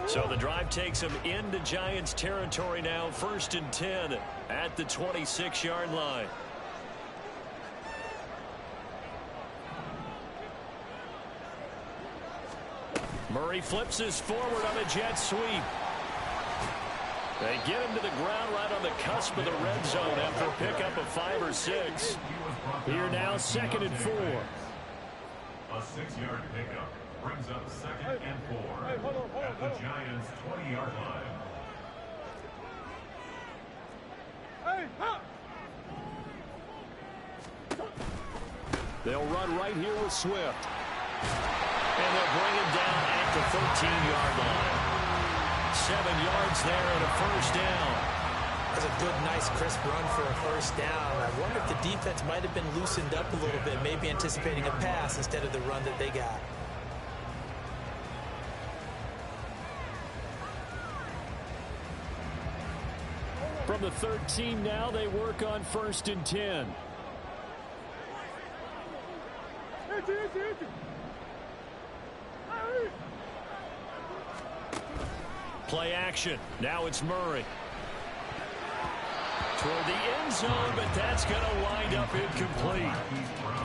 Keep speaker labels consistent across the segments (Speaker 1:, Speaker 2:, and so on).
Speaker 1: So the drive takes him into Giants territory now, 1st and 10 at the 26-yard line. Murray flips his forward on a jet sweep. They get him to the ground right on the cusp of the red zone after a pickup of 5 or 6. Here now, 2nd and 4.
Speaker 2: A 6-yard pickup brings up 2nd and 4 at the Giants' 20-yard line.
Speaker 1: They'll run right here with Swift. And they'll bring him down at the 13-yard line. 7 yards there and a 1st down.
Speaker 3: That's a good, nice, crisp run for a 1st down. I wonder if the defense might have been loosened up a little bit, maybe anticipating a pass instead of the run that they got.
Speaker 1: From the 13 now, they work on 1st and 10. Play action. Now it's Murray. Toward the end zone, but that's going to wind up incomplete.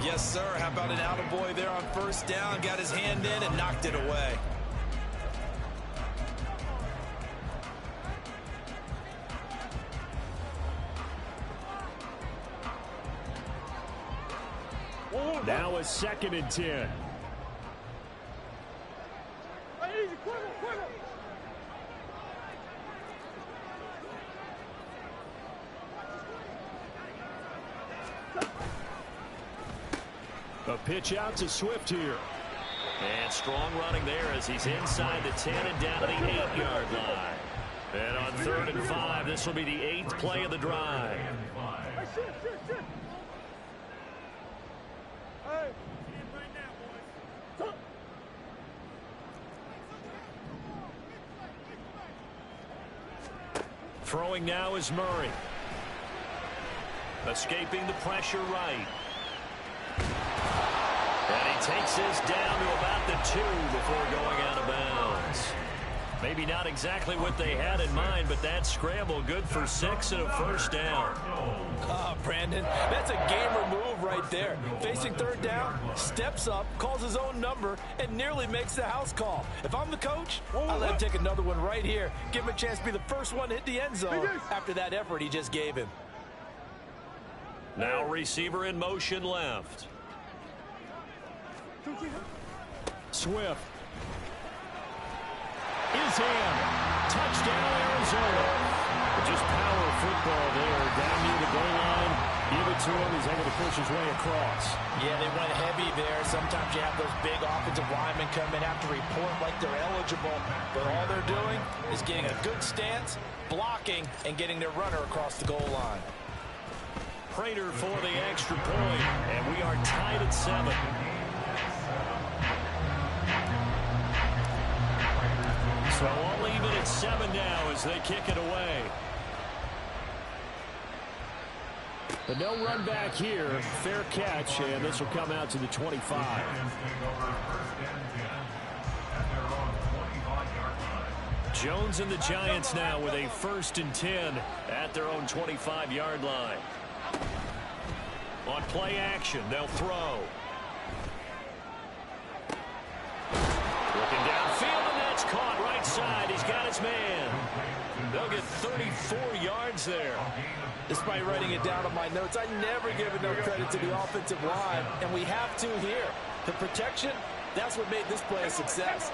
Speaker 4: Yes, sir. How about an attaboy there on 1st down? Got his hand in and knocked it away.
Speaker 1: Now a 2nd and 10. A pitch out to Swift here. And strong running there as he's inside the 10 and down to the 8-yard line. And on 3rd and 5, this will be the 8th play of the drive. Throwing now is Murray. Escaping the pressure right. And he takes this down to about the 2 before going out of bounds. Maybe not exactly what they had in mind, but that scramble good for 6 and a 1st down.
Speaker 4: Brandon, that's a gamer move right there. Facing 3rd down, steps up, calls his own number, and nearly makes the house call. If I'm the coach, I'll let him take another one right here. Give him a chance to be the first one to hit the end zone after that effort he just gave him.
Speaker 1: Now receiver in motion left. Swift. Is in. Touchdown, Arizona. Just power football there. Down near the goal line. Give it to him. He's able to push his way across.
Speaker 3: Yeah, they went heavy there. Sometimes you have those big offensive linemen come in, have to report like they're eligible. But all they're doing is getting a good stance, blocking, and getting their runner across the goal line.
Speaker 1: Prater for the extra point. And we are tied at 7. So all even at 7 now as they kick it away. But no run back here. Fair catch, and this will come out to the 25. Jones and the Giants now with a 1st and 10 at their own 25-yard line. On play action, they'll throw. Looking downfield, and that's caught right side. He's got his man. They'll get 34 yards there.
Speaker 4: Despite writing it down on my notes, I never give enough credit to the offensive line, and we have to here. The protection, that's what made this play a success.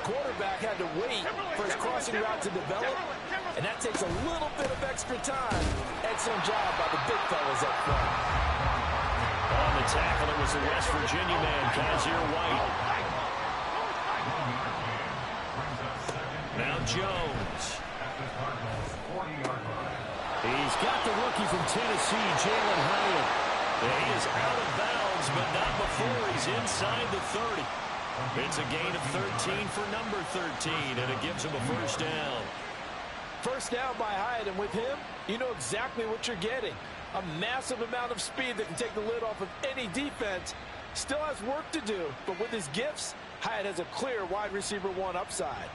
Speaker 4: Quarterback had to wait for his crossing route to develop, and that takes a little bit of extra time. Excellent job by the big fellas up front.
Speaker 1: On the tackle, it was the West Virginia man, Kazir White. Now Jones. He's got the rookie from Tennessee, Jalen Hyatt. He is out of bounds, but not before he's inside the 30. It's a gain of 13 for number 13, and it gives him a 1st down.
Speaker 4: 1st down by Hyatt, and with him, you know exactly what you're getting. A massive amount of speed that can take the lid off of any defense. Still has work to do, but with his gifts, Hyatt has a clear wide receiver 1 upside.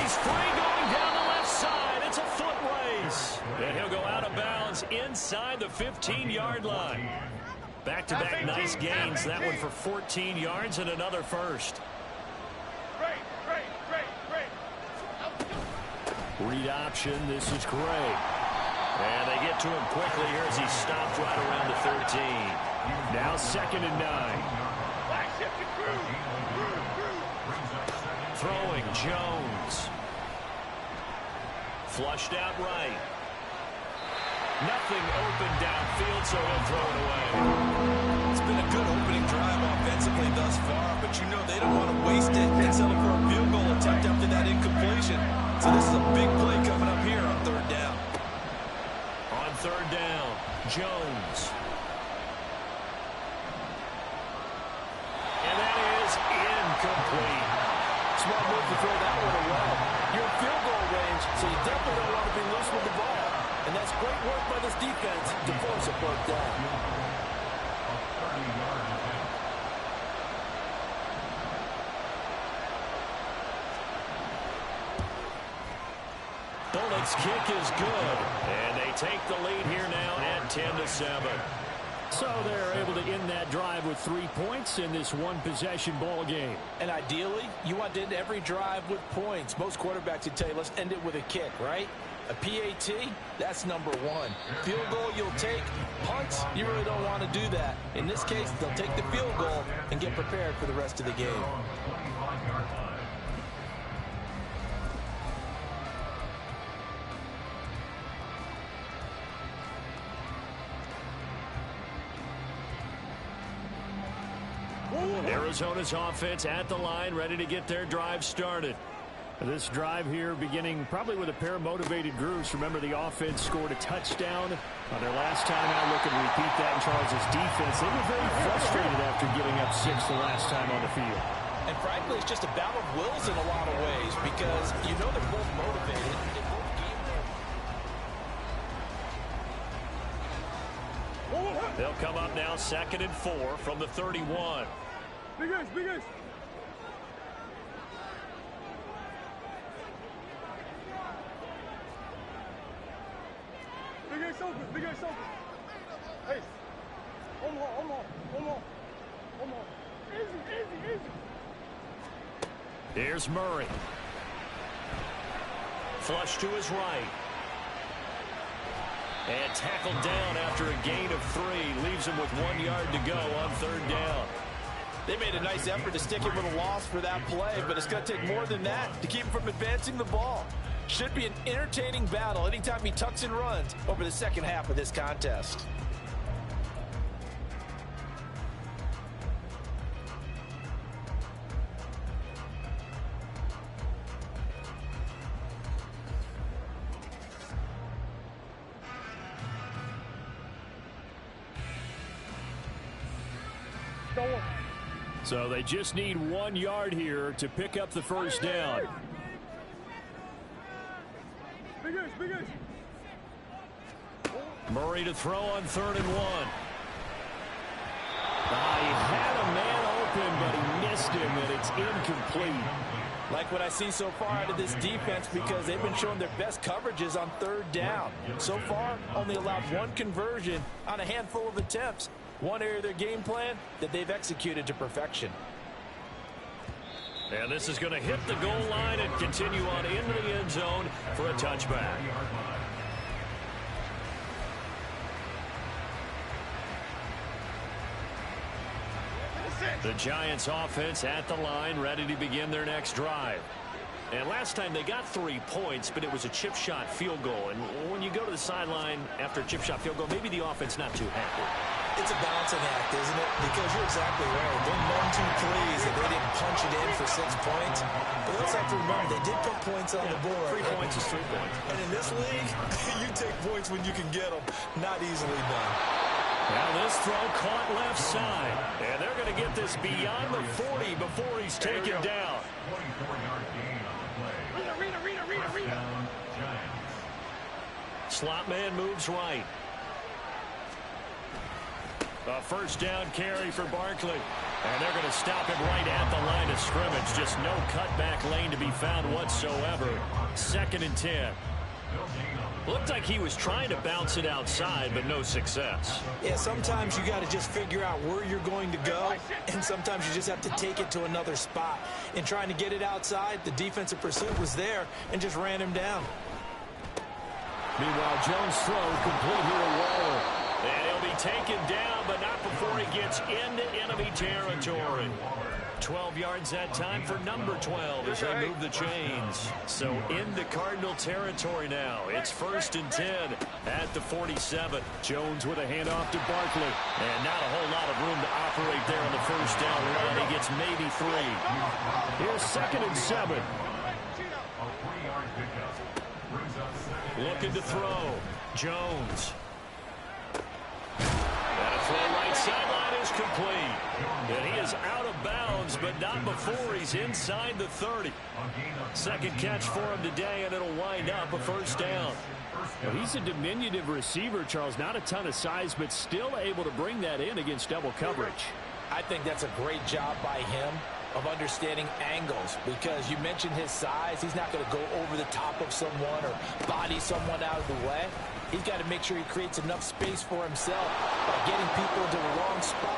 Speaker 1: He's free going down the left side. It's a foot race. And he'll go out of bounds inside the 15-yard line. Back-to-back nice gains. That one for 14 yards and another first. Read option. This is Gray. And they get to him quickly here as he stopped right around the 13. Now 2nd and 9. Throwing Jones. Flushed out right. Nothing open downfield, so he'll throw it away.
Speaker 4: It's been a good opening drive offensively thus far, but you know they don't want to waste it and settle for a field goal attempt after that incompletion. So this is a big play coming up here on 3rd down.
Speaker 1: On 3rd down, Jones. And that is incomplete.
Speaker 4: Smart move to throw that one away. You're in field goal range, so you definitely don't want to be loose with the ball. And that's great work by this defense to force a 4th down.
Speaker 1: Bullock's kick is good. And they take the lead here now at 10-7. So they're able to end that drive with 3 points in this one-possession ball game.
Speaker 3: And ideally, you want to end every drive with points. Most quarterbacks would tell you, let's end it with a kick, right? A PAT, that's number 1. Field goal you'll take. Punts, you really don't want to do that. In this case, they'll take the field goal and get prepared for the rest of the game.
Speaker 1: Arizona's offense at the line, ready to get their drive started. This drive here beginning probably with a pair of motivated groups. Remember, the offense scored a touchdown on their last time out. Look and repeat that in Charles' defense. They were very frustrated after giving up 6 the last time on the field.
Speaker 3: And frankly, it's just a battle of wills in a lot of ways because you know they're both motivated. They're both game.
Speaker 1: They'll come up now 2nd and 4 from the 31.
Speaker 5: Big guys, big guys. Big guys open, big guys open. Hey, one more. Easy.
Speaker 1: Here's Murray. Flush to his right. And tackled down after a gain of 3. Leaves him with 1 yard to go on 3rd down.
Speaker 3: They made a nice effort to stick him with a loss for that play, but it's going to take more than that to keep him from advancing the ball. Should be an entertaining battle anytime he tucks and runs over the second half of this contest.
Speaker 1: So they just need 1 yard here to pick up the first down.
Speaker 5: Big guys.
Speaker 1: Murray to throw on 3rd and 1. He had a man open, but he missed him, and it's incomplete.
Speaker 3: Like what I see so far out of this defense because they've been showing their best coverages on 3rd down. So far, only allowed 1 conversion on a handful of attempts. One area of their game plan that they've executed to perfection.
Speaker 1: And this is going to hit the goal line and continue on into the end zone for a touchback. The Giants offense at the line, ready to begin their next drive. And last time they got 3 points, but it was a chip shot field goal. And when you go to the sideline after a chip shot field goal, maybe the offense not too happy.
Speaker 4: It's a balancing act, isn't it? Because you're exactly right. They're known too pleased that they didn't punch it in for 6 points. But let's have to remember, they did put points on the board.
Speaker 1: 3 points is 3 points.
Speaker 4: And in this league, you take points when you can get them. Not easily done.
Speaker 1: Now this throw caught left side. And they're going to get this beyond the 40 before he's taken down.
Speaker 2: 24-yard gain on the play. Touchdown, Giants.
Speaker 1: Slot man moves right. A first down carry for Barkley. And they're going to stop him right at the line of scrimmage. Just no cutback lane to be found whatsoever. 2nd and 10. Looked like he was trying to bounce it outside, but no success.
Speaker 4: Yeah, sometimes you got to just figure out where you're going to go, and sometimes you just have to take it to another spot. In trying to get it outside, the defensive pursuit was there and just ran him down.
Speaker 1: Meanwhile, Jones' throw complete here to Waller. And he'll be taken down, but not before he gets into enemy territory. 12 yards that time for number 12 as they move the chains. So into Cardinal territory now. It's 1st and 10 at the 47. Jones with a handoff to Barkley. And not a whole lot of room to operate there on the first down run. He gets maybe 3. Here's 2nd and 7. Looking to throw. Jones. And a throw right sideline is complete. And he is out of bounds, but not before he's inside the 30. 2nd catch for him today, and it'll wind up a 1st down.
Speaker 6: Well, he's a diminutive receiver, Charles. Not a ton of size, but still able to bring that in against double coverage.
Speaker 4: I think that's a great job by him of understanding angles, because you mentioned his size. He's not going to go over the top of someone or body someone out of the way. He's got to make sure he creates enough space for himself by getting people into the wrong spot.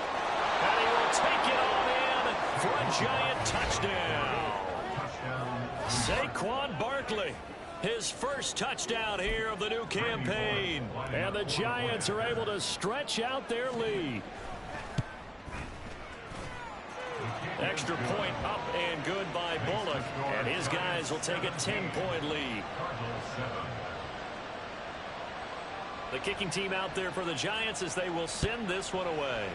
Speaker 1: And he will take it all in for a giant touchdown. Saquon Barkley, his first touchdown here of the new campaign.
Speaker 6: And the Giants are able to stretch out their lead.
Speaker 1: Extra point up and good by Bullock. And his guys will take a 10-point lead. The kicking team out there for the Giants as they will send this one away.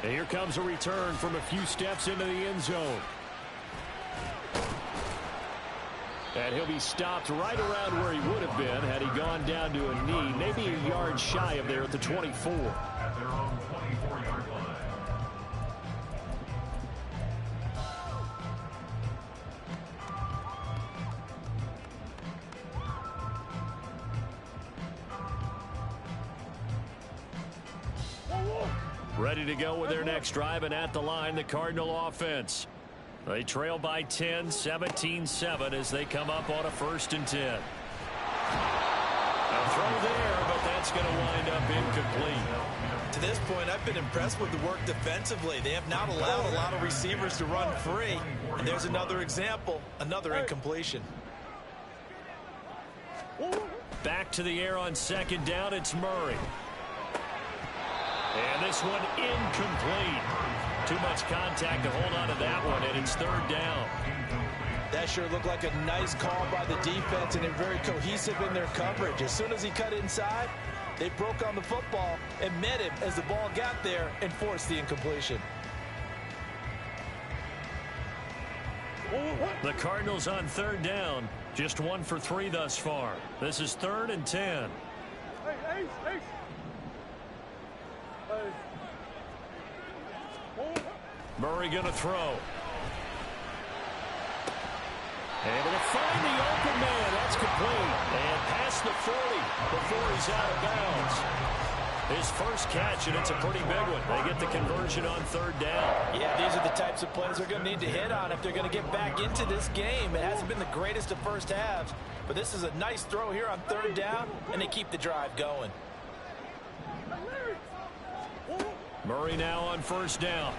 Speaker 6: And here comes a return from a few steps into the end zone. And he'll be stopped right around where he would have been had he gone down to a knee, maybe a yard shy of there at the 24.
Speaker 2: At their own 24-yard line.
Speaker 1: Ready to go with their next drive, and at the line, the Cardinal offense. They trail by 10, 17-7 as they come up on a 1st and 10. A throw there, but that's going to wind up incomplete.
Speaker 4: To this point, I've been impressed with the work defensively. They have not allowed a lot of receivers to run free. And there's another example, another incompletion.
Speaker 1: Back to the air on 2nd down, it's Murray. And this one incomplete. Too much contact to hold on to that one, and it's 3rd down.
Speaker 4: That sure looked like a nice call by the defense, and they're very cohesive in their coverage. As soon as he cut inside, they broke on the football and met him as the ball got there and forced the incompletion.
Speaker 1: The Cardinals on 3rd down. Just 1 for 3 thus far. This is 3rd and 10. Murray going to throw. Able to find the open man. That's complete. And past the 40 before he's out of bounds. His first catch, and it's a pretty big one. They get the conversion on 3rd down.
Speaker 4: Yeah, these are the types of plays they're going to need to hit on if they're going to get back into this game. It hasn't been the greatest of first halves, but this is a nice throw here on 3rd down, and they keep the drive going.
Speaker 1: Murray now on 1st down.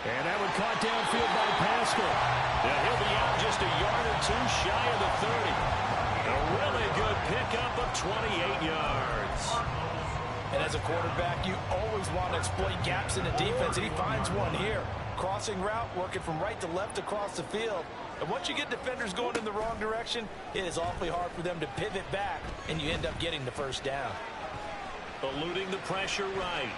Speaker 6: And that one caught downfield by Pascal.
Speaker 1: Yeah, he'll be out just a yard or 2 shy of the 30. A really good pickup of 28 yards.
Speaker 4: And as a quarterback, you always want to exploit gaps in the defense, and he finds one here. Crossing route, working from right to left across the field. And once you get defenders going in the wrong direction, it is awfully hard for them to pivot back, and you end up getting the 1st down.
Speaker 1: Eluding the pressure right.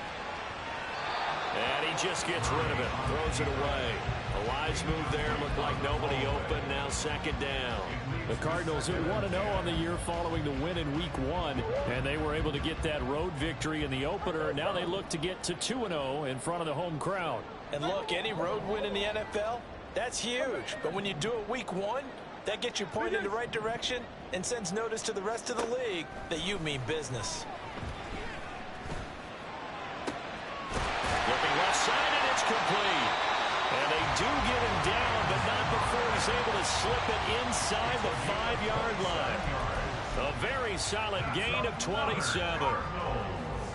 Speaker 1: And he just gets rid of it. Throws it away. A wise move there. Looked like nobody open. Now 2nd down.
Speaker 6: The Cardinals are 1-0 on the year following the win in Week 1. And they were able to get that road victory in the opener. Now they look to get to 2-0 in front of the home crowd.
Speaker 4: And look, any road win in the NFL, that's huge. But when you do it Week 1, That gets you pointed in the right direction and sends notice to the rest of the league that you mean business.
Speaker 1: Looking left side, and it's complete. And they do get him down, but not before he's able to slip it inside the 5-yard line. A very solid gain of 27.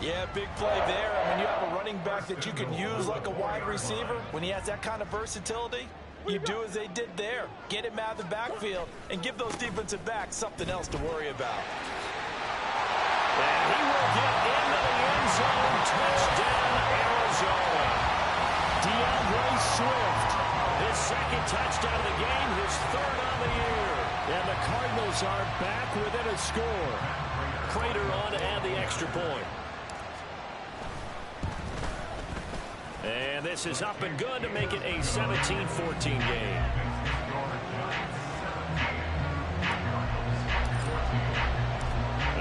Speaker 4: Yeah, big play there. And when you have a running back that you can use like a wide receiver, when he has that kind of versatility, you do as they did there. Get him out of the backfield and give those defensive backs something else to worry about.
Speaker 1: And he will get into the end zone. Touchdown, Arizona. DeAndre Swift, his second touchdown of the game, his third on the year. And the Cardinals are back within a score. Prater on to add the extra point. And this is up and good to make it a 17-14 game.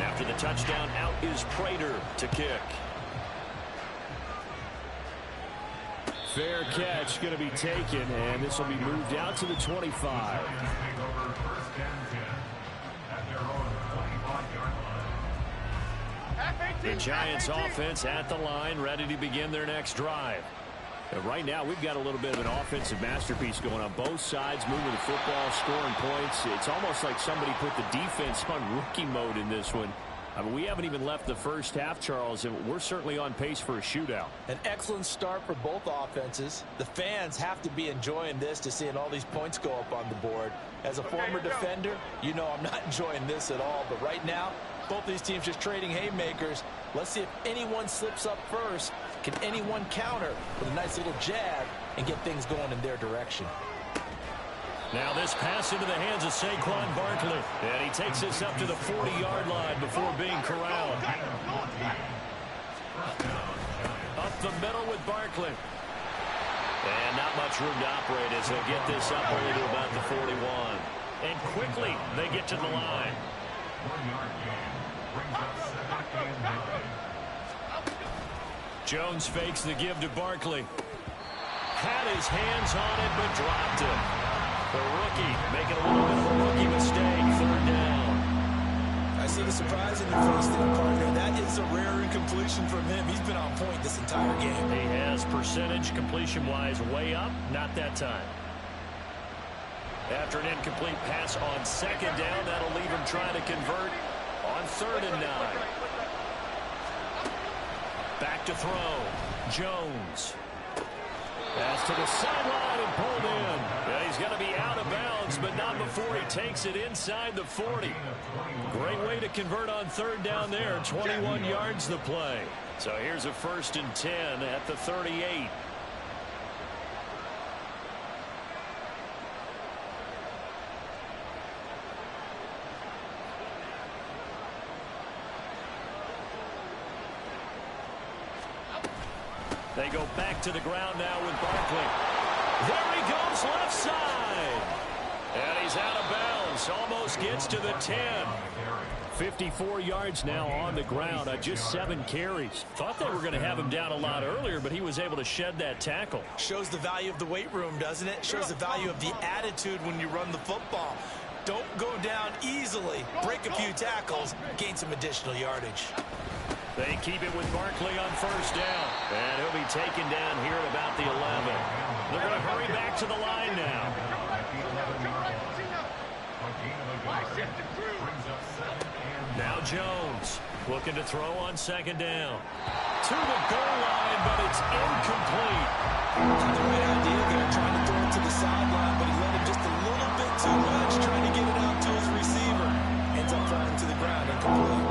Speaker 1: After the touchdown, out is Prater to kick.
Speaker 6: Fair catch going to be taken, and this will be moved out to the 25. The Giants offense at the line, ready to begin their next drive. And right now, we've got a little bit of an offensive masterpiece going on both sides, moving the football, scoring points. It's almost like somebody put the defense on rookie mode in this one. I mean, we haven't even left the first half, Charles, and we're certainly on pace for a shootout.
Speaker 4: An excellent start for both offenses. The fans have to be enjoying this to seeing all these points go up on the board. As a former defender, you know I'm not enjoying this at all. But right now, both these teams just trading haymakers. Let's see if anyone slips up first. Can anyone counter with a nice little jab and get things going in their direction?
Speaker 1: Now this pass into the hands of Saquon Barkley. And he takes this up to the 40-yard line before being corralled. Up the middle with Barkley. And not much room to operate as he'll get this up only to about the 41. And quickly they get to the line. Jones fakes the give to Barkley. Had his hands on it, but dropped it. The rookie making a little bit of a rookie mistake. Third down.
Speaker 4: I see the surprise in your face there, partner. That is a rare incompletion from him. He's been on point this entire game.
Speaker 1: He has percentage completion-wise way up. Not that time. After an incomplete pass on second down, that'll leave him trying to convert on 3rd and 9. Back to throw. Jones. Pass to the sideline and pulled in. Yeah, he's going to be out of bounds, but not before he takes it inside the 40. Great way to convert on 3rd down there. 21 yards the play. So here's a 1st and 10 at the 38. They go back to the ground now with Barkley. There he goes left side. And he's out of bounds. Almost gets to the 10. 54 yards now on the ground on just 7 carries. Thought they were going to have him down a lot earlier, but he was able to shed that tackle.
Speaker 4: Shows the value of the weight room, doesn't it? Shows the value of the attitude when you run the football. Don't go down easily. Break a few tackles. Gain some additional yardage.
Speaker 1: They keep it with Barkley on 1st down. And he'll be taken down here at about the 11. They're going to hurry back to the line now. Now Jones looking to throw on 2nd down. To the goal line, but it's incomplete.
Speaker 4: The right idea there, trying to throw it to the sideline, but he let him just a little bit too much, trying to get it out to his receiver. Ends up falling to the ground, incomplete.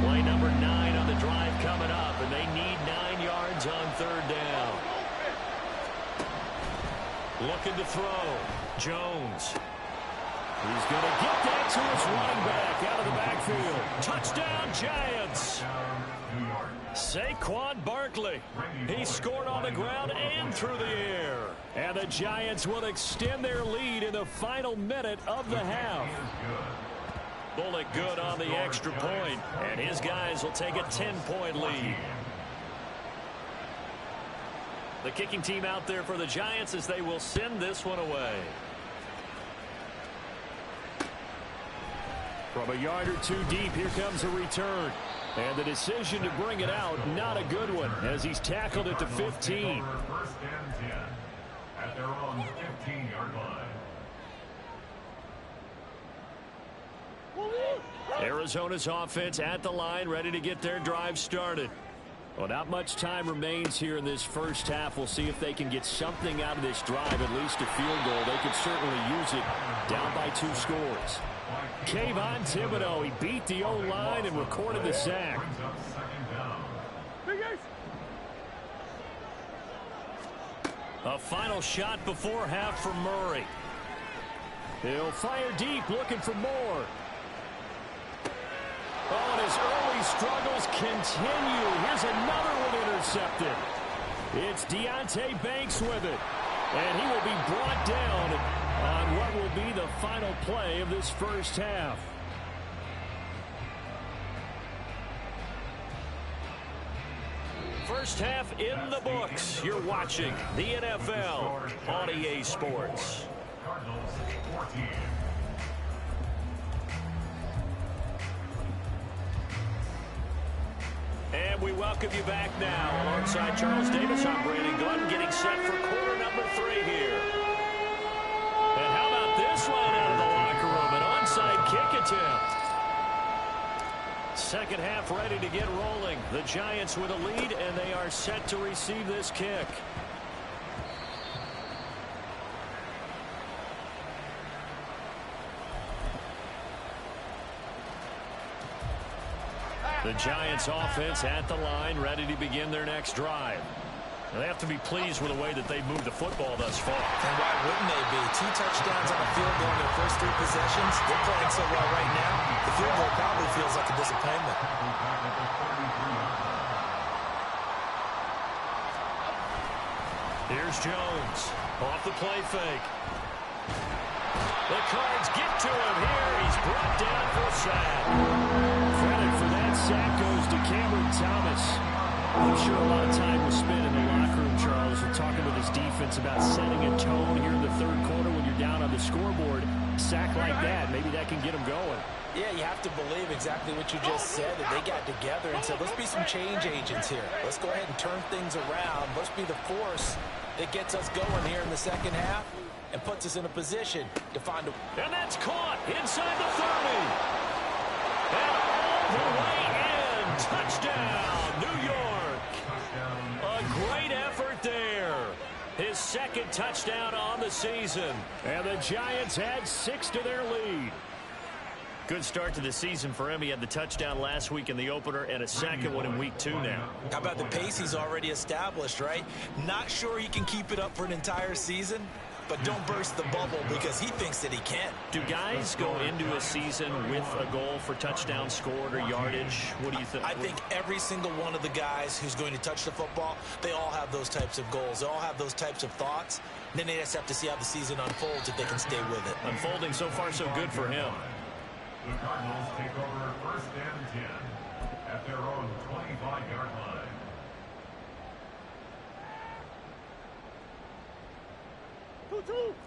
Speaker 1: Play number 9 on the drive coming up, and they need 9 yards on 3rd down. Looking to throw. Jones. He's going to get that to his running back out of the backfield. Touchdown, Giants. Saquon Barkley. He scored on the ground and through the air. And the Giants will extend their lead in the final minute of the half. Bullock good on the extra point, and his guys will take a 10-point lead. The kicking team out there for the Giants as they will send this one away.
Speaker 6: From a yard or two deep, here comes a return. And the decision to bring it out, not a good one, as he's tackled at the 15.
Speaker 2: First and 10 at their own 15-yard line.
Speaker 6: Arizona's offense at the line, ready to get their drive started. Well, not much time remains here in this first half. We'll see if they can get something out of this drive, at least a field goal. They could certainly use it down by 2 scores. Kayvon Thibodeau, he beat the O-line and recorded the sack. A final shot before half from Murray. He'll fire deep, looking for more. Oh, and his early struggles continue. Here's another one intercepted. It's Deonte Banks with it. And he will be brought down on what will be the final play of this first half. First half in the books. You're watching the NFL on EA Sports.
Speaker 2: Cardinals 14.
Speaker 6: And we welcome you back now. Alongside Charles Davis, I'm Brandon Glenn, getting set for quarter number 3 here. And how about this one out of the locker room? An onside kick attempt. Second half ready to get rolling. The Giants with a lead, and they are set to receive this kick. The Giants offense at the line, ready to begin their next drive. They have to be pleased with the way that they've moved the football thus far.
Speaker 3: And why wouldn't they be? 2 touchdowns on the field goal in their first 3 possessions. They're playing so well right now. The field goal probably feels like a disappointment.
Speaker 6: Here's Jones off the play fake. The Cards get to him here. He's brought down for a sack. Credit for that sack goes to Cameron Thomas. I'm sure a lot of time was spent in the locker room, Charles, and talking with his defense about setting a tone here in the third quarter when you're down on the scoreboard. Sack like that, maybe that can get them going.
Speaker 3: Yeah, you have to believe exactly what you just said, that they got together and said, let's be some change agents here. Let's go ahead and turn things around. Let's be the force that gets us going here in the second half and puts us in a position to find a...
Speaker 6: And that's caught inside the 30. And all the way in. Touchdown, New York. A great effort there. His second touchdown on the season. And the Giants add 6 to their lead. Good start to the season for him. He had the touchdown last week in the opener and a second one in week 2 now.
Speaker 3: How about the pace he's already established, right? Not sure he can keep it up for an entire season, but don't burst the bubble because he thinks that he can.
Speaker 6: Do guys go into a season with a goal for touchdown scored or yardage? What do you think?
Speaker 3: I think every single one of the guys who's going to touch the football, they all have those types of goals. They all have those types of thoughts. And then they just have to see how the season unfolds if they can stay with it.
Speaker 6: Unfolding so far so good for him.
Speaker 2: The Cardinals take over first and 10 at their own 25-yard line.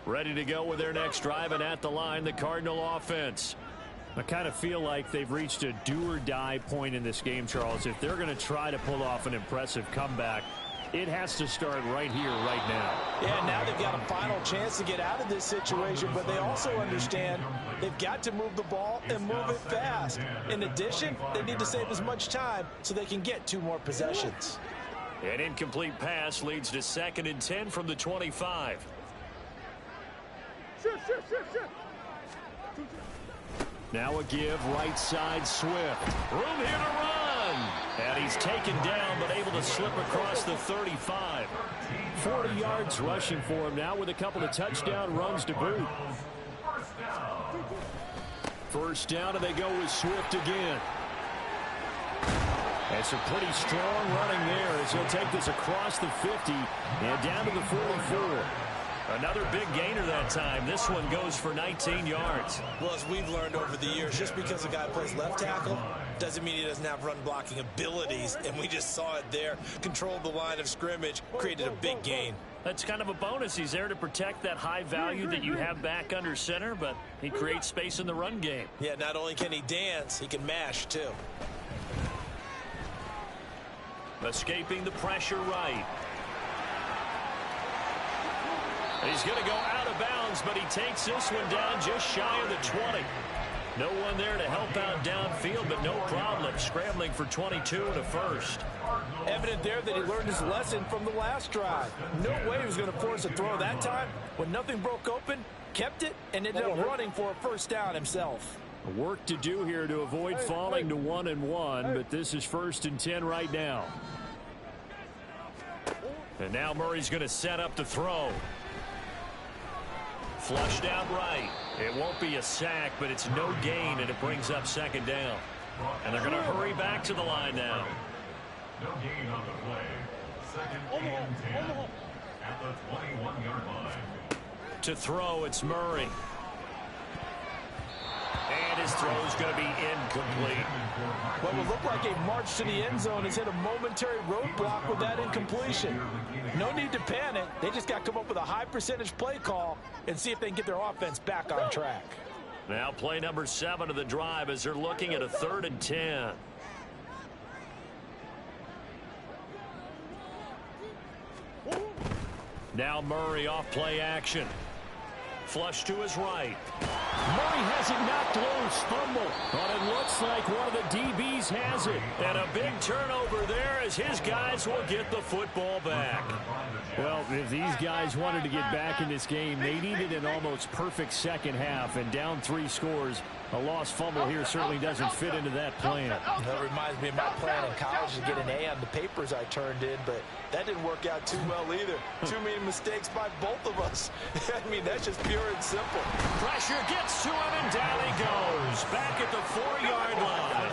Speaker 6: Ready to go with their next drive, and at the line, the Cardinal offense. I kind of feel like they've reached a do-or-die point in this game, Charles. If they're going to try to pull off an impressive comeback, it has to start right here, right now.
Speaker 4: Yeah, now they've got a final chance to get out of this situation, but they also understand they've got to move the ball and move it fast. In addition, they need to save as much time so they can get 2 more possessions.
Speaker 6: An incomplete pass leads to 2nd and 10 from the 25. Now a give, right side, Swift. Room here to run. And he's taken down, but able to slip across the 35. 40 yards rushing for him now with a couple of touchdown runs to boot. First down, and they go with Swift again. And some pretty strong running there as he'll take this across the 50 and down to the 44. Another big gainer that time. This one goes for 19 yards.
Speaker 3: Well, as we've learned over the years, just because a guy plays left tackle
Speaker 4: doesn't mean he doesn't have run blocking abilities, and we just saw it there. Controlled the line of scrimmage, created a big gain.
Speaker 6: That's kind of a bonus. He's there to protect that high value that you have back under center, but he creates space in the run game.
Speaker 4: Yeah, not only can he dance, he can mash too.
Speaker 6: Escaping the pressure right. He's going to go out of bounds, but he takes this one down just shy of the 20. No one there to help out downfield, but no problem. Scrambling for 22 and a first.
Speaker 4: Evident there that he learned his lesson from the last drive. No way he was going to force a throw that time. When nothing broke open, kept it, and ended up running for a first down himself.
Speaker 6: Work to do here to avoid falling to 1-1, but this is 1st and 10 right now. And now Murray's going to set up the throw. Flushed out right. It won't be a sack, but it's no gain, and it brings up 2nd down. And they're going to hurry back to the line now.
Speaker 2: No gain on the play. 2nd and 10 at the 21-yard line.
Speaker 6: To throw, it's Murray. And his throw's going to be incomplete.
Speaker 4: What would look like a march to the end zone has hit a momentary roadblock with that incompletion. No need to panic. They just got to come up with a high percentage play call and see if they can get their offense back on track.
Speaker 6: Now play number 7 of the drive as they're looking at a 3rd and 10. Now Murray off play action. Flush to his right. Murray has it knocked loose. Fumble. But it looks like one of the DBs has it. And a big turnover there as his guys will get the football back. Well, if these guys wanted to get back in this game, they needed an almost perfect second half. And down 3 scores, a lost fumble here certainly doesn't fit into that plan.
Speaker 4: That reminds me of my plan in college to get an A on the papers I turned in, but that didn't work out too well either. Too many mistakes by both of us. I mean, that's just pure and simple.
Speaker 6: Pressure gets to him, and down he goes. Back at the 4-yard line.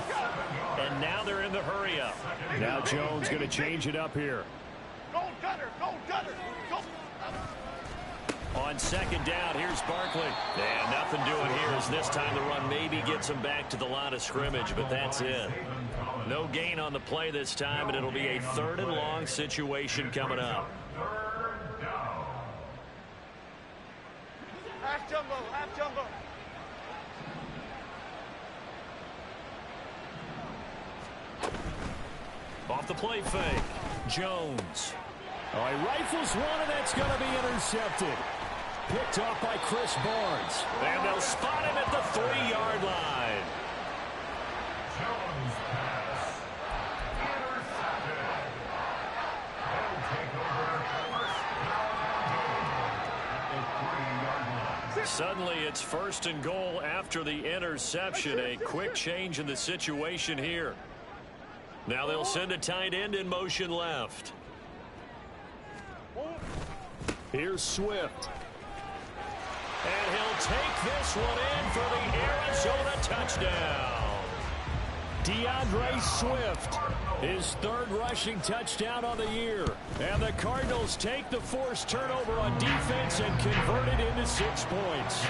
Speaker 6: And now they're in the hurry-up. Now Jones going to change it up here.
Speaker 5: Go, Gunner! Go, Gunner! Go!
Speaker 6: On 2nd down, here's Barkley. And nothing doing here as this time the run maybe gets him back to the line of scrimmage, but that's it. No gain on the play this time, and it'll be a 3rd and long situation coming up.
Speaker 5: Half jumbo, half jumbo.
Speaker 6: Off the play fake. Jones. Oh, he rifles one, and that's going to be intercepted. Picked off by Chris Barnes. And they'll spot him at the 3-yard line.
Speaker 2: Jones pass. Intercepted. They'll take over first down at the 3-yard line.
Speaker 6: Suddenly it's 1st and goal after the interception. A quick change in the situation here. Now they'll send a tight end in motion left. Here's Swift. And he'll take this one in for the Arizona touchdown. DeAndre Swift, his 3rd rushing touchdown on the year. And the Cardinals take the forced turnover on defense and convert it into 6 points.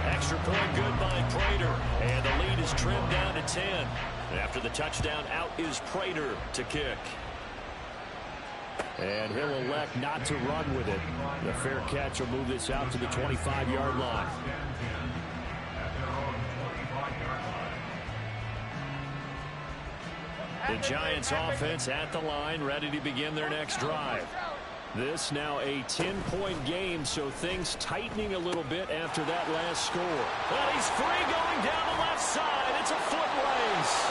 Speaker 6: Extra point good by Prater. And the lead is trimmed down to 10. After the touchdown, out is Prater to kick. And he'll elect not to run with it. The fair catch will move this out to the 25-yard line. The Giants offense at the line, ready to begin their next drive. This now a 10-point game, so things tightening a little bit after that last score. Well, he's free going down the left side. It's a foot race.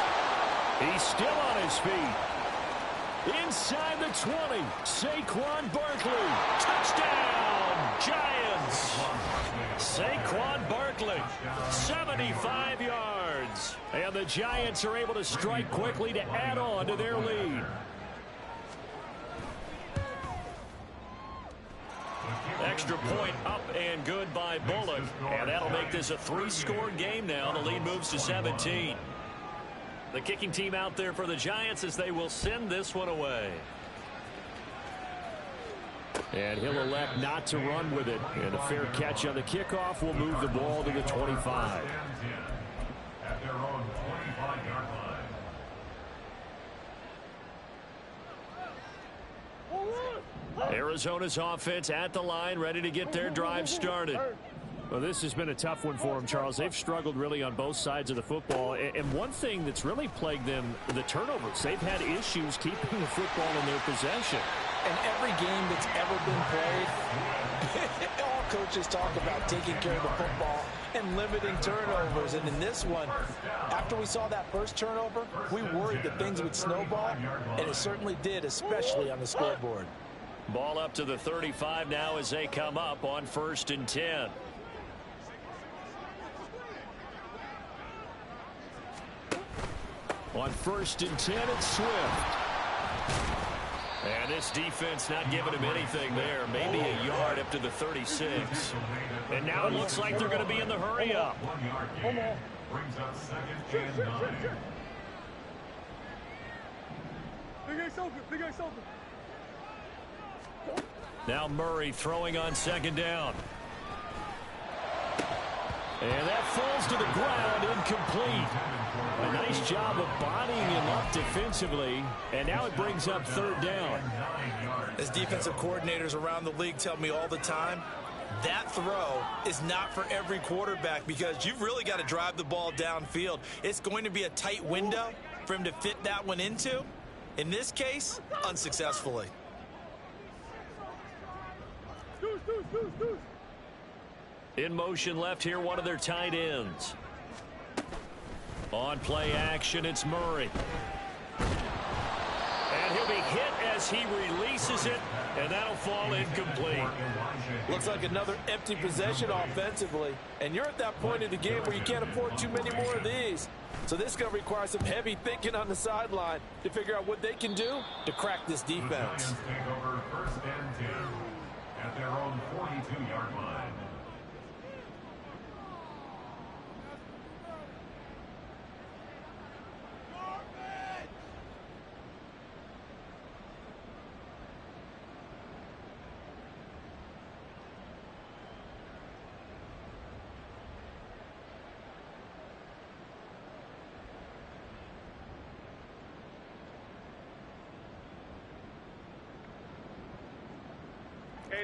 Speaker 6: He's still on his feet. Inside the 20, Saquon Barkley. Touchdown, Giants. Saquon Barkley, 75 yards. And the Giants are able to strike quickly to add on to their lead. Extra point up and good by Bullock. And that'll make this a 3-score game now. The lead moves to 17. The kicking team out there for the Giants as they will send this one away. And he'll elect not to run with it. And a fair catch on the kickoff will move the ball to the 25.
Speaker 2: At their own 25-yard
Speaker 6: Arizona's offense at the line, ready to get their drive started.
Speaker 5: Well,
Speaker 6: this has been a tough one for them, Charles. They've struggled really on both sides of the football. And one thing that's really plagued them, the turnovers. They've had issues keeping the football in their possession.
Speaker 4: And every game that's ever been played, all coaches talk about taking care of the football and limiting turnovers. And in this one, after we saw that first turnover, we worried that things would snowball, and it certainly did, especially on the scoreboard.
Speaker 6: Ball up to the 35 now as they come up on 1st and 10. On 1st and 10, it's Swift. And this defense not giving him anything there. Maybe a yard up to the 36. And now it looks like they're going to be in the hurry up.
Speaker 2: 1 yard gain. Brings up 2nd and 9.
Speaker 5: Big guy's open.
Speaker 6: Now Murray throwing on 2nd down. And that falls to the ground, incomplete. A nice job of bodying him up defensively, and now it brings up 3rd down.
Speaker 4: As defensive coordinators around the league tell me all the time, that throw is not for every quarterback because you've really got to drive the ball downfield. It's going to be a tight window for him to fit that one into. In this case, unsuccessfully.
Speaker 6: In motion left here, one of their tight ends. On play action, it's Murray. And he'll be hit as he releases it, and that'll fall incomplete.
Speaker 4: Looks like another empty possession offensively, and you're at that point in the game where you can't afford too many more of these. So this is going to require some heavy thinking on the sideline to figure out what they can do to crack this defense.
Speaker 2: The Giants take over 1st and 10 at their own 42-yard line.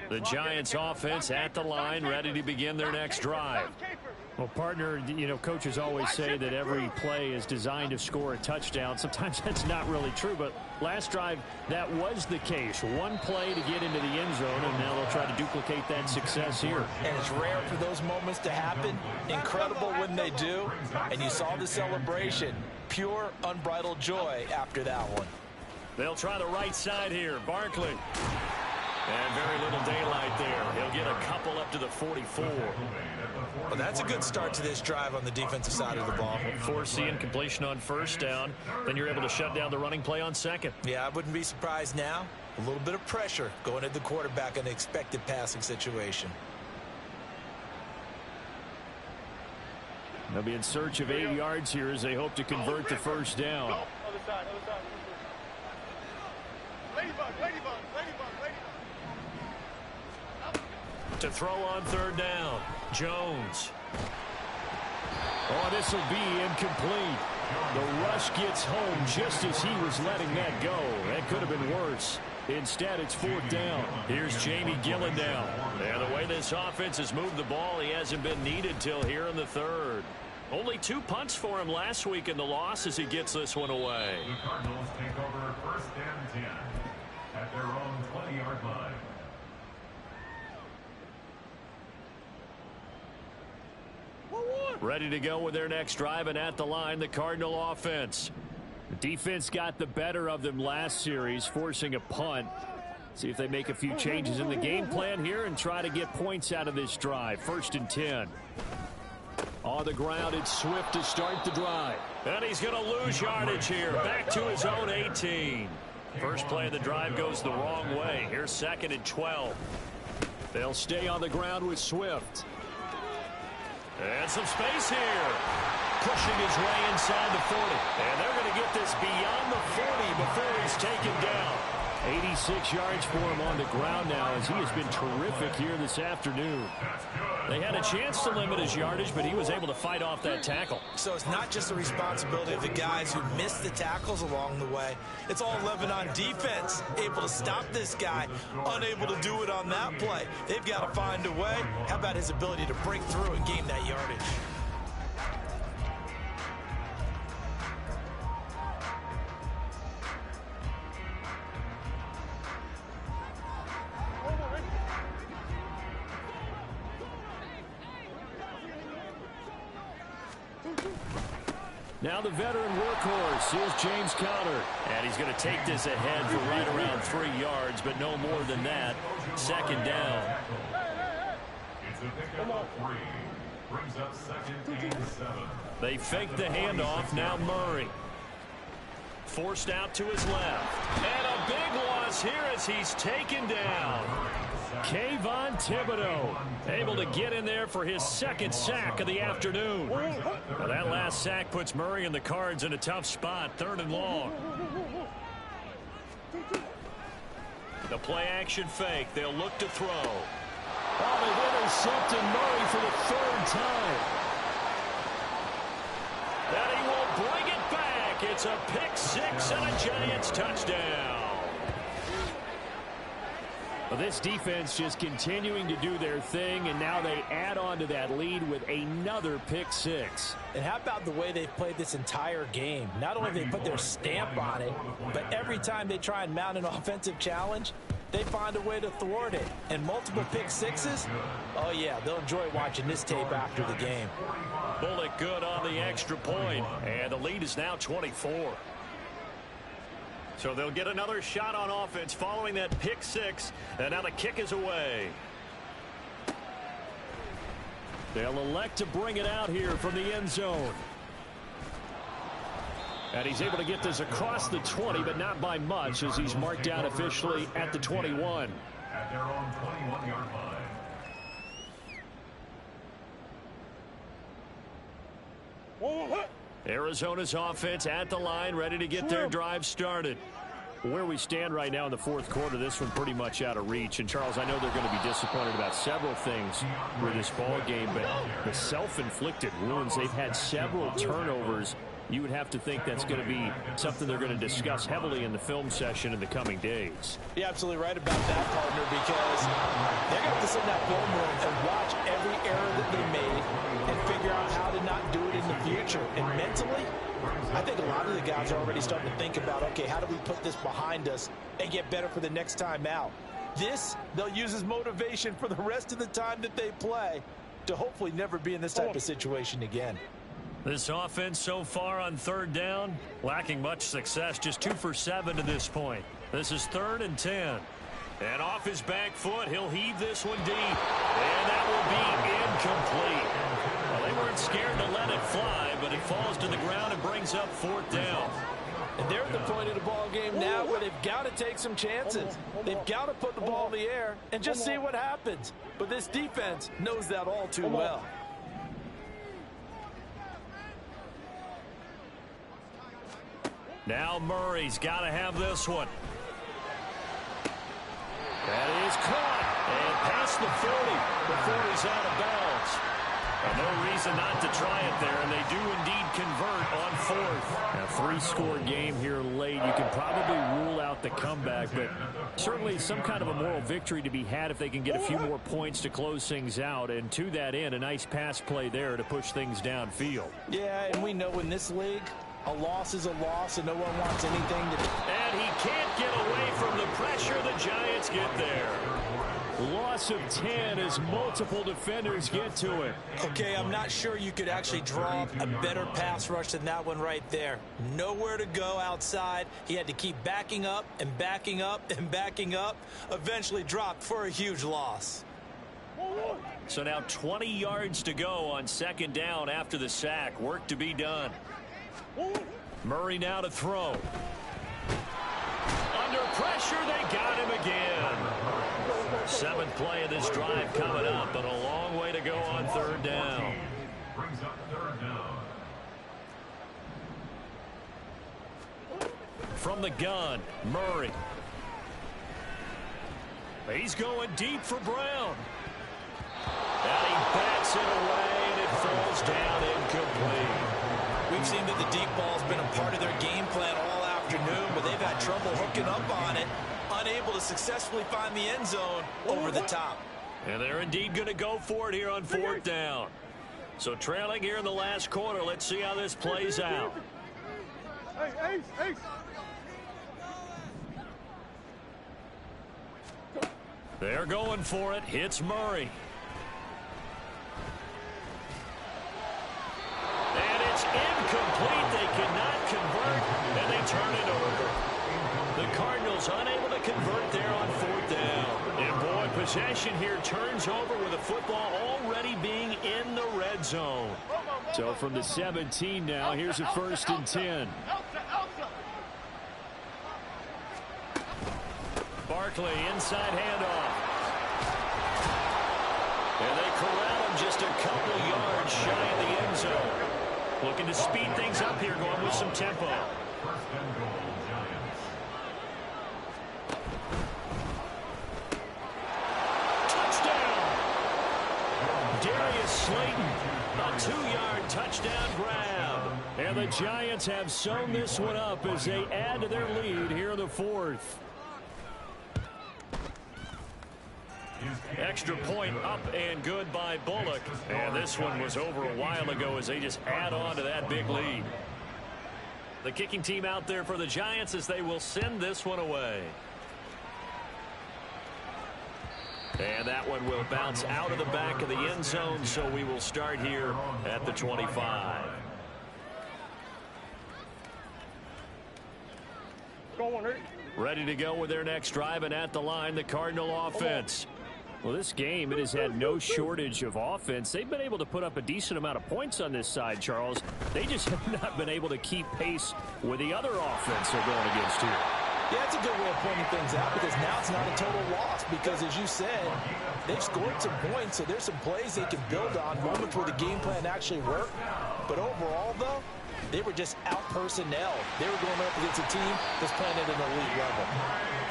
Speaker 6: The Giants offense at the line, ready to begin their next drive. Well, partner, coaches always say that every play is designed to score a touchdown. Sometimes that's not really true, but last drive, that was the case. One play to get into the end zone, and now they'll try to duplicate that success here.
Speaker 4: And it's rare for those moments to happen. Incredible when they do. And you saw the celebration. Pure, unbridled joy after that one.
Speaker 6: They'll try the right side here. Barkley. And very little daylight there. He'll get a couple up to the 44.
Speaker 4: Well, that's a good start to this drive on the defensive side of the ball.
Speaker 6: Forcing completion on 1st down. Then you're able to shut down the running play on 2nd.
Speaker 4: Yeah, I wouldn't be surprised now. A little bit of pressure going at the quarterback in an expected passing situation.
Speaker 6: They'll be in search of 8 yards here as they hope to convert the 1st down.
Speaker 5: Other side. Ladybug.
Speaker 6: To throw on 3rd down. Jones. Oh, this will be incomplete. The rush gets home just as he was letting that go. That could have been worse. Instead, it's 4th down. Here's Jamie Gillendow. And the way this offense has moved the ball, he hasn't been needed till here in the 3rd. Only 2 punts for him last week in the loss as he gets this one away.
Speaker 2: The Cardinals take over 1st and 10 at their own 20-yard line.
Speaker 6: Ready to go with their next drive, and at the line, the Cardinal offense. The defense got the better of them last series, forcing a punt. See if they make a few changes in the game plan here and try to get points out of this drive. 1st and 10. On the ground, it's Swift to start the drive. And he's going to lose yardage here. Back to his own 18. First play of the drive goes the wrong way. Here's 2nd and 12. They'll stay on the ground with Swift. And some space here. Pushing his way inside the 40. And they're going to get this beyond the 40 before he's taken down. 86 yards for him on the ground now as he has been terrific here this afternoon. They had a chance to limit his yardage, but he was able to fight off that tackle.
Speaker 4: So it's not just the responsibility of the guys who missed the tackles along the way. It's all 11 on defense, able to stop this guy, unable to do it on that play. They've got to find a way. How about his ability to break through and gain that yardage?
Speaker 6: Now the veteran workhorse is James Conner. And he's going to take this ahead for right around 3 yards, but no more than that. Second down.
Speaker 2: It's a pickup of 3. Brings up second and 7.
Speaker 6: They fake the handoff. Now Murray. Forced out to his left. And a big loss here as he's taken down. Kayvon Thibodeau able to get in there for his second sack of the afternoon. Now that last sack puts Murray and the Cards in a tough spot, 3rd and long. The play action fake. They'll look to throw. Oh, they've intercepted Murray for the 3rd time. And he will bring it back. It's a pick 6 and a Giants touchdown. Well, this defense just continuing to do their thing, and now they add on to that lead with another pick 6.
Speaker 4: And how about the way they've played this entire game? Not only have they put their stamp on it, but every time they try and mount an offensive challenge, they find a way to thwart it. And multiple pick 6s, oh yeah, they'll enjoy watching this tape after the game.
Speaker 6: Bullock good on the extra point, and the lead is now 24. So they'll get another shot on offense following that pick 6, and now the kick is away. They'll elect to bring it out here from the end zone. And he's able to get this across the 20, but not by much, as he's marked down officially at the 21.
Speaker 2: At their own 21-yard line.
Speaker 6: Arizona's offense at the line, ready to get their drive started. Where we stand right now in the 4th quarter, this one pretty much out of reach. And, Charles, I know they're going to be disappointed about several things with this ball game, but the self-inflicted wounds, they've had several turnovers. You would have to think that's going to be something they're going to discuss heavily in the film session in the coming days.
Speaker 4: You're absolutely right about that, partner, because they're going to have to sit in that film room and watch every error that they made and figure out how to not do it in the future. And mentally, I think a lot of the guys are already starting to think about, okay, how do we put this behind us and get better for the next time out? This, they'll use as motivation for the rest of the time that they play to hopefully never be in this type of situation again.
Speaker 6: This offense so far on 3rd down, lacking much success, just 2 for 7 to this point. This is 3rd and 10. And off his back foot, he'll heave this one deep. And that will be incomplete. Well, they weren't scared to let it fly, but it falls to the ground and brings up 4th down.
Speaker 4: And they're at the point of the ball game now where they've got to take some chances. They've got to put the ball in the air and just see what happens. But this defense knows that all too well.
Speaker 6: Now Murray's got to have this one. That is caught. And past the 40 before he's out of bounds. No reason not to try it there, and they do indeed convert on 4th. A 3-score game here late. You can probably rule out the comeback, but certainly some kind of a moral victory to be had if they can get a few more points to close things out. And to that end, a nice pass play there to push things downfield.
Speaker 4: Yeah, and we know in this league, a loss is a loss, and no one wants anything to...
Speaker 6: And he can't get away from the pressure. The Giants get there. Loss of 10 as multiple defenders get to it.
Speaker 4: Okay, I'm not sure you could actually draw up a better pass rush than that one right there. Nowhere to go outside. He had to keep backing up and backing up and backing up. Eventually dropped for a huge loss.
Speaker 6: So now 20 yards to go on 2nd down after the sack. Work to be done. Murray now to throw. Under pressure, they got him again. 7th play of this drive coming up, but a long way to go on 3rd down.
Speaker 2: Brings up 3rd down.
Speaker 6: From the gun, Murray. He's going deep for Brown. And he bats it away, and it falls down incomplete.
Speaker 3: We've seen that the deep ball's been a part of their game plan all afternoon, but they've had trouble hooking up on it, unable to successfully find the end zone over the top.
Speaker 6: And they're indeed going to go for it here on 4th down. So trailing here in the last quarter. Let's see how this plays out. They're going for it. Hits Murray. And it's incomplete. They cannot convert, and they turn it over. The Cardinals unable to convert there on 4th down. And boy, possession here turns over with the football already being in the red zone. So from the 17 now, here's a 1st and 10. Barkley, inside handoff. And they corral him just a couple yards shy of the end zone. Looking to speed things up here, going with some tempo. Touchdown! Darius Slayton, a 2-yard touchdown grab. And the Giants have sewn this one up as they add to their lead here in the 4th. Extra point up and good by Bullock. And this one was over a while ago as they just add on to that big lead. The kicking team out there for the Giants as they will send this one away. And that one will bounce out of the back of the end zone, so we will start here at the 25. Ready to go with their next drive, and at the line, the Cardinal offense. Well, this game, it has had no shortage of offense. They've been able to put up a decent amount of points on this side, Charles. They just have not been able to keep pace with the other offense they're going against here.
Speaker 3: Yeah, that's a good way of pointing things out, because now it's not a total loss, because as you said, they've scored some points, so there's some plays they can build on, moments where the game plan actually worked. But overall, though, they were just out-personnel. They were going up against a team that's playing at an elite level.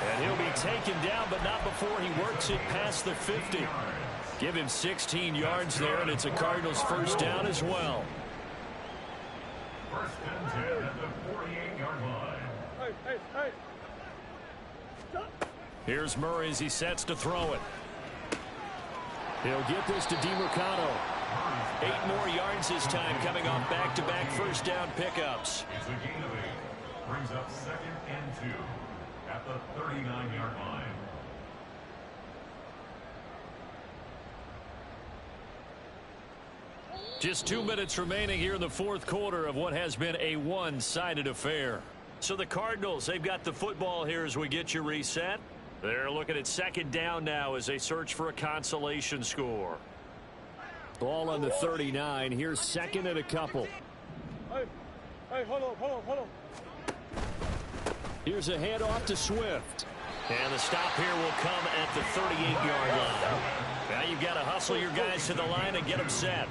Speaker 6: And he'll be taken down, but not before he works it past the 50. Give him 16 yards there, and it's a Cardinals 1st down as well.
Speaker 2: 1st and 10 at the 48-yard line.
Speaker 6: Here's Murray as he sets to throw it. He'll get this to DeMarcano. 8 more yards this time, coming off back-to-back 1st down pickups.
Speaker 2: It's a gain of 8. Brings up 2nd and 2 at the 39-yard line.
Speaker 6: Just 2 minutes remaining here in the 4th quarter of what has been a one-sided affair. So the Cardinals, they've got the football here as we get you reset. They're looking at 2nd down now as they search for a consolation score. Ball on the 39. Here's 2nd and a couple.
Speaker 5: Hey, hold on.
Speaker 6: Here's a handoff to Swift. And the stop here will come at the 38-yard line. Now you've got to hustle your guys to the line and get them set.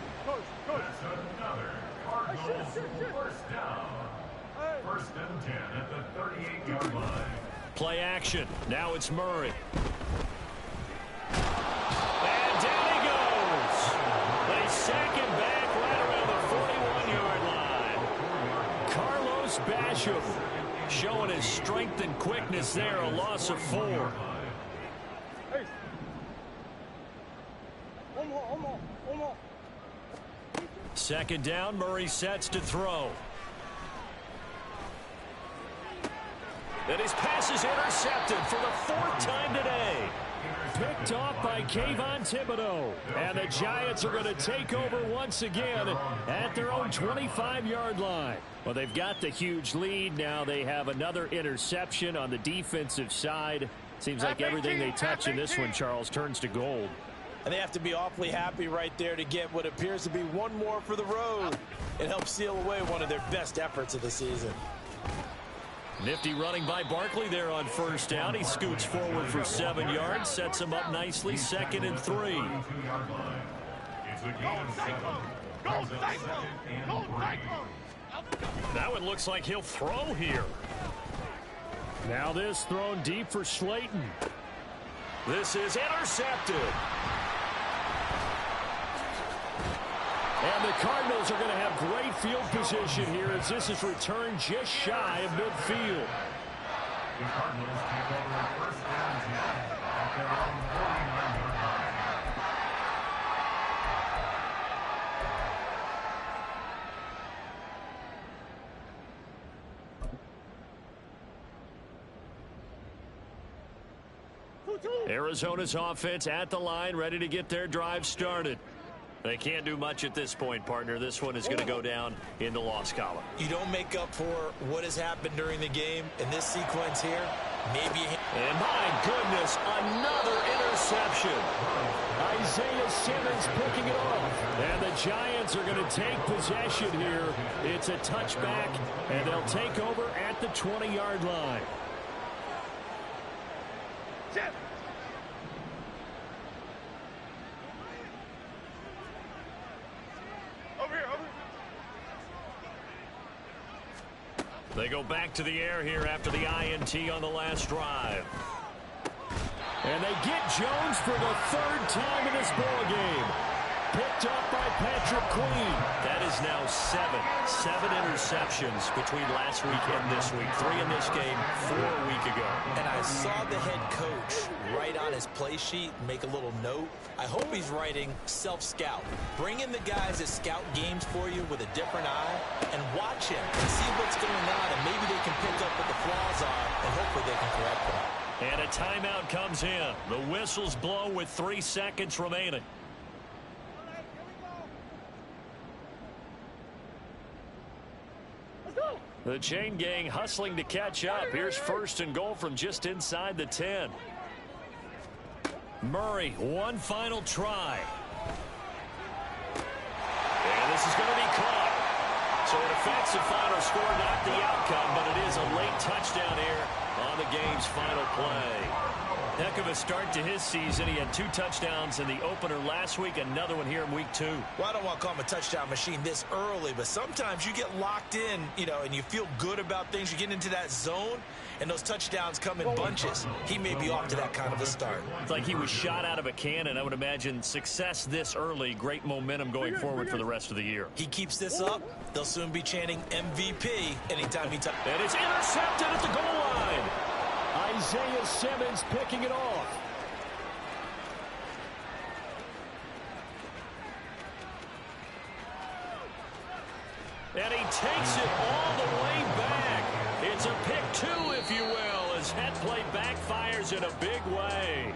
Speaker 2: That's another Cardinals 1st down. 1st and 10 at the 38-yard line.
Speaker 6: Play action. Now it's Murray. And down he goes. They sack him back right around the 41-yard line. Carlos Basham showing his strength and quickness there. A loss of 4.
Speaker 5: Hey. One more.
Speaker 6: 2nd down. Murray sets to throw. And his pass is intercepted for the 4th time today. Picked off by Kayvon Thibodeau. And the Giants are going to take over once again at their own 25-yard line. Well, they've got the huge lead. Now they have another interception on the defensive side. Seems like everything they touch in this one, Charles, turns to gold.
Speaker 3: And they have to be awfully happy right there to get what appears to be one more for the road. It helps seal away one of their best efforts of the season.
Speaker 6: Nifty running by Barkley there on 1st down. He scoots forward for 7 yards, sets him up nicely, 2nd and 3.
Speaker 2: It's a gain of 7. Brings up 2nd and 3.
Speaker 6: That one looks like he'll throw here. Now this thrown deep for Slayton.
Speaker 1: This is intercepted.
Speaker 6: And the Cardinals are going to have great field position here as this is returned just shy of midfield.
Speaker 2: The Cardinals take over at first down and 10 at their own 49-yard line.
Speaker 6: Arizona's offense at the line, ready to get their drive started. They can't do much at this point, partner. This one is going to go down in the loss column.
Speaker 4: You don't make up for what has happened during the game in this sequence here. Maybe.
Speaker 6: And my goodness, another interception. Isaiah Simmons picking it off. And the Giants are going to take possession here. It's a touchback, and they'll take over at the 20-yard line. They go back to the air here after the INT on the last drive. And they get Jones for the third time in this ballgame. Picked up by Patrick Queen. That is now seven interceptions between last week and this week. 3 in this game, 4 a week ago.
Speaker 4: And I saw the head coach write on his play sheet, make a little note. I hope he's writing self-scout. Bring in the guys that scout games for you with a different eye and watch him and see what's going on, and maybe they can pick up what the flaws are, and hopefully they can correct them.
Speaker 6: And a timeout comes in. The whistles blow with 3 seconds remaining. The chain gang hustling to catch up. Here's first and goal from just inside the 10. Murray, one final try. And this is going to be caught. So it affects the final score, not the outcome, but it is a late touchdown here on the game's final play. Heck of a start to his season. He had 2 touchdowns in the opener last week, another one here in week 2.
Speaker 4: Well, I don't want to call him a touchdown machine this early, but sometimes you get locked in, and you feel good about things. You get into that zone, and those touchdowns come in bunches. He may be off to that kind of a start.
Speaker 6: It's like he was shot out of a cannon. I would imagine success this early, great momentum going forward for the rest of the year.
Speaker 4: He keeps this up, they'll soon be chanting MVP anytime he touches.
Speaker 6: And it's intercepted at the goal line. Isaiah Simmons picking it off. And he takes it all the way back. It's a pick 2, if you will, as that play backfires in a big way.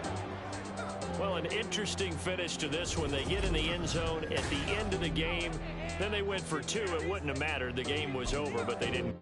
Speaker 6: Well, an interesting finish to this one. They get in the end zone at the end of the game. Then they went for 2. It wouldn't have mattered. The game was over, but they didn't.